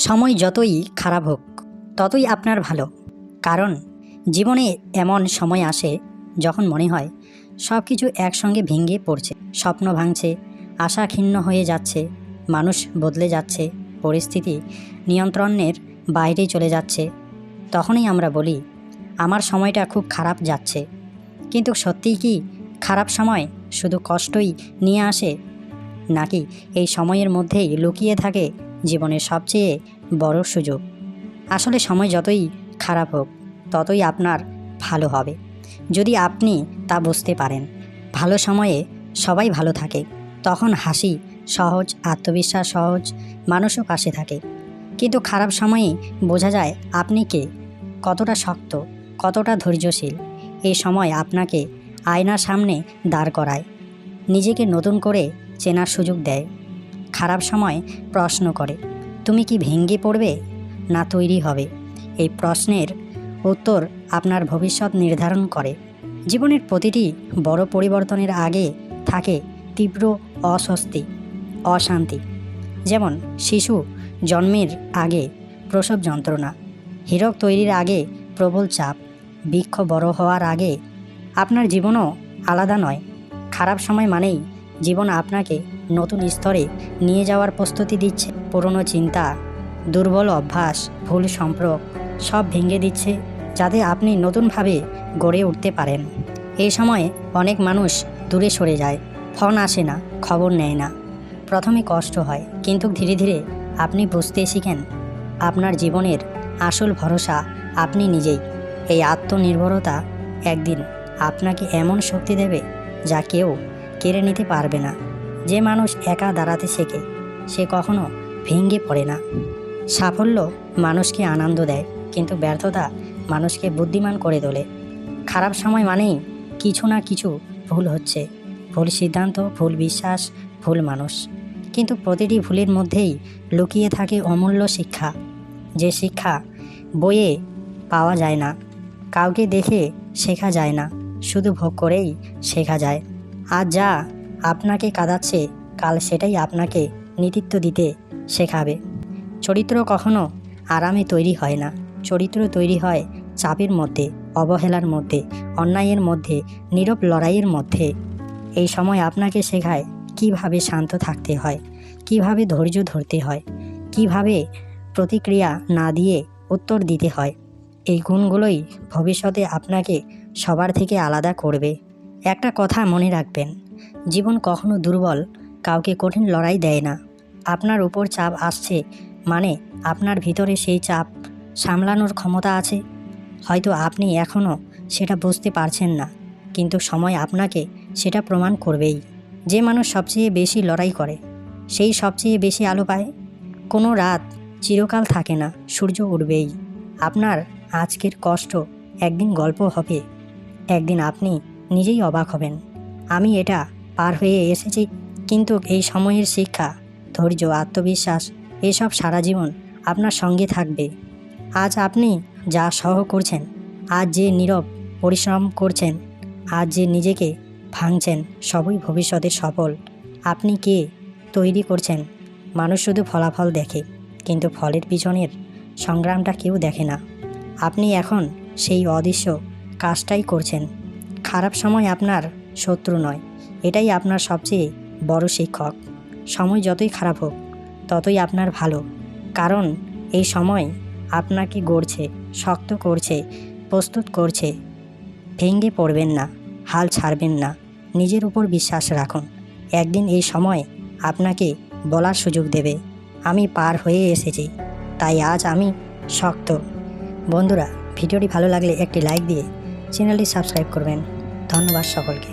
সময় যতই খারাপ হোক ততই আপনার ভালো। কারণ জীবনে এমন সময় আসে যখন মনে হয় সব কিছু একসঙ্গে ভেঙে পড়ছে, স্বপ্ন ভাঙছে, আশা ক্ষীণ হয়ে যাচ্ছে, মানুষ বদলে যাচ্ছে, পরিস্থিতি নিয়ন্ত্রণের বাইরে চলে যাচ্ছে। তখনই আমরা বলি আমার সময়টা খুব খারাপ যাচ্ছে। কিন্তু সত্যিই কি খারাপ সময় শুধু কষ্টই নিয়ে আসে, নাকি এই সময়ের মধ্যেই লুকিয়ে থাকে জীবনের সবচেয়ে বড় সুযোগ? আসলে সময় যতই খারাপ হোক ততই আপনার ভালো হবে, যদি আপনি তা বুঝতে পারেন। ভালো সময়ে সবাই ভালো থাকে, তখন হাসি সহজ, আত্মবিশ্বাস সহজ, মানুষও পাশে থাকে। কিন্তু খারাপ সময়ে বোঝা যায় আপনি কে, কতটা শক্ত, কতটা ধৈর্যশীল। এই সময় আপনাকে আয়নার সামনে দাঁড় করায়, নিজেকে নতুন করে চেনার সুযোগ দেয়। খারাপ সময় প্রশ্ন করে, তুমি কি ভেঙে পড়বে না তৈরি হবে? এই প্রশ্নের উত্তর আপনার ভবিষ্যৎ নির্ধারণ করে। জীবনের প্রতিটি বড় পরিবর্তনের আগে থাকে তীব্র অস্বস্তি, অশান্তি। যেমন শিশু জন্মের আগে প্রসব যন্ত্রণা, হীরক তৈরির আগে প্রবল চাপ, বৃক্ষ বড় হওয়ার আগে। আপনার জীবনও আলাদা নয়। খারাপ সময় মানেই জীবন আপনাকে নতুন স্তরে নিয়ে যাওয়ার প্রস্তুতি দিচ্ছে। পুরনো চিন্তা, দুর্বল অভ্যাস, ভুল সম্পর্ক সব ভেঙে দিচ্ছে, যাতে আপনি নতুনভাবে গড়ে উঠতে পারেন। এই সময় অনেক মানুষ দূরে সরে যায়, ফোন আসে না, খবর নেয় না। প্রথমে কষ্ট হয়, কিন্তু ধীরে ধীরে আপনি বুঝতে শিখেন আপনার জীবনের আসল ভরসা আপনি নিজেই। এই আত্মনির্ভরতা একদিন আপনাকে এমন শক্তি দেবে যা কেউ কেড়ে নিতে পারবে না। যে মানুষ একা দাঁড়াতে শেখে সে কখনো ভেঙে পড়ে না। সাফল্য মানুষকে আনন্দ দেয়, কিন্তু ব্যর্থতা মানুষকে বুদ্ধিমান করে তোলে। খারাপ সময় মানেই কিছু না কিছু ভুল হচ্ছে, ভুল সিদ্ধান্ত, ভুল বিশ্বাস, ভুল মানুষ। কিন্তু প্রতিটি ভুলের মধ্যেই লুকিয়ে থাকে অমূল্য শিক্ষা, যে শিক্ষা বইয়ে পাওয়া যায় না, কাউকে দেখে শেখা যায় না, শুধু ভোগ করেই শেখা যায়। আজ যা আপনাকে কাঁদাচ্ছে কাল সেটাই আপনাকে নেতৃত্ব দিতে শেখাবে। চরিত্র কখনো আরামে তৈরি হয় না, চরিত্র তৈরি হয় চাপের মধ্যে, অবহেলার মধ্যে, অন্যায়ের মধ্যে, নীরব লড়াইয়ের মধ্যে। এই সময় আপনাকে শেখায় কিভাবে শান্ত থাকতে হয়, কিভাবে ধৈর্য ধরতে হয়, কিভাবে প্রতিক্রিয়া না দিয়ে উত্তর দিতে হয়। এই গুণগুলোই ভবিষ্যতে আপনাকে সবার থেকে আলাদা করবে। একটা কথা মনে রাখবেন, জীবন কখনো দুর্বল কাউকে কঠিন লড়াই দেয় না। আপনার উপর চাপ আসছে মানে আপনার ভিতরে সেই চাপ সামলানোর ক্ষমতা আছে। হয়তো আপনি এখনও সেটা বুঝতে পারছেন না, কিন্তু সময় আপনাকে সেটা প্রমাণ করবেই। যে মানুষ সবচেয়ে বেশি লড়াই করে সেই সবচেয়ে বেশি আলো পায়। কোনো রাত চিরকাল থাকে না, সূর্য উঠবেই। আপনার আজকের কষ্ট একদিন গল্প হবে, একদিন আপনি নিজেই অবাক হবেন, আমি এটা পার হয়ে এসেছি। কিন্তু এই সময়ের শিক্ষা, ধৈর্য, আত্মবিশ্বাস এসব সারা জীবন আপনার সঙ্গে থাকবে। আজ আপনি যা সহ করছেন, আজ যে নীরব পরিশ্রম করছেন, আজ যে নিজেকে ভাঙছেন, সবই ভবিষ্যতের সফল। আপনি কে তৈরি করছেন। মানুষ শুধু ফলাফল দেখে, কিন্তু ফলের পিছনের সংগ্রামটা কেউ দেখে না। আপনি এখন সেই অদৃশ্য কাজটাই করছেন। খারাপ সময় আপনার শত্রু নয়, এটাই আপনার সবচেয়ে বড় শিক্ষক। সময় যতই খারাপ হোক ততই আপনার ভালো, কারণ এই সময় আপনাকে গড়ছে, শক্ত করছে, প্রস্তুত করছে। ভেঙে পড়বেন না, হাল ছাড়বেন না, নিজের উপর বিশ্বাস রাখুন। একদিন এই সময় আপনাকে বলার সুযোগ দেবে, আমি পার হয়ে এসেছি, তাই আজ আমি শক্ত। বন্ধুরা, ভিডিওটি ভালো লাগলে একটি লাইক দিয়ে চ্যানেলটি সাবস্ক্রাইব করবেন। ধন্যবাদ সকলকে।